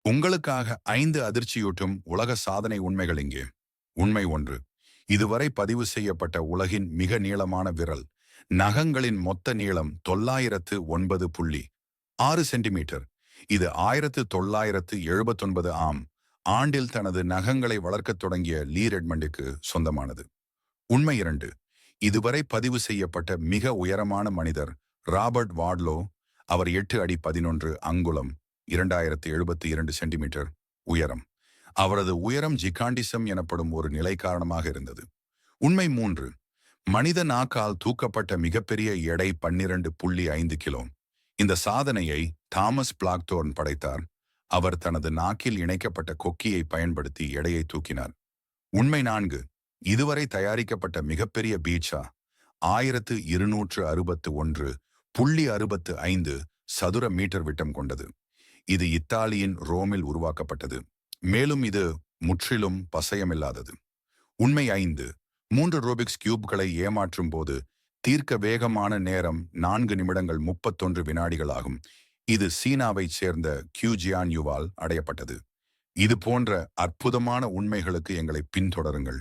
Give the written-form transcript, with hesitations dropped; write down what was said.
உங்களுக்காக 5 அதிர்ச்சியூட்டும் உலக சாதனை உண்மைகள் இங்கே. உண்மை 1. இதுவரை பதிவு செய்யப்பட்ட உலகின் மிக நீளமான விரல். நகங்களின் மொத்த நீளம் 909.6 சென்டிமீட்டர். இது 1979 ஆண்டில் தனது நகங்களை வளர்க்கத் தொடங்கிய லீ ரெட்மண்டுக்கு சொந்தமானது. உண்மை 2. இதுவரை பதிவு செய்யப்பட்ட மிக உயரமான மனிதர் ராபர்ட் வாட்லோ. அவர் 8 அடி 11 அங்குலம் 2072 சென்டிமீட்டர் உயரம். அவரது உயரம் ஜிகாண்டிசம் எனப்படும் ஒரு நிலை காரணமாக இருந்தது. உண்மை 3. மனித நாக்கால் தூக்கப்பட்ட மிகப்பெரிய எடை 12.5 கிலோ. இந்த சாதனையை தாமஸ் பிளாக்தோர்ன் படைத்தார். அவர் தனது நாக்கில் இணைக்கப்பட்ட கொக்கியை பயன்படுத்தி எடையை தூக்கினார். உண்மை 4. இதுவரை தயாரிக்கப்பட்ட மிகப்பெரிய பீட்சா 1261.65 சதுர மீட்டர் விட்டம் கொண்டது. இது இத்தாலியின் ரோமில் உருவாக்கப்பட்டது. மேலும் இது முற்றிலும் பசையமில்லாதது. உண்மை 5. 3 ரூபிக்ஸ் கியூப்களை ஏமாற்றும் போது தீர்க்க வேகமான நேரம் 4 நிமிடங்கள் 31 வினாடிகள் ஆகும். இது சீனாவைச் சேர்ந்த கியூஜியான் யுவால் அடையப்பட்டது. இது போன்ற அற்புதமான உண்மைகளுக்கு எங்களை பின்தொடருங்கள்.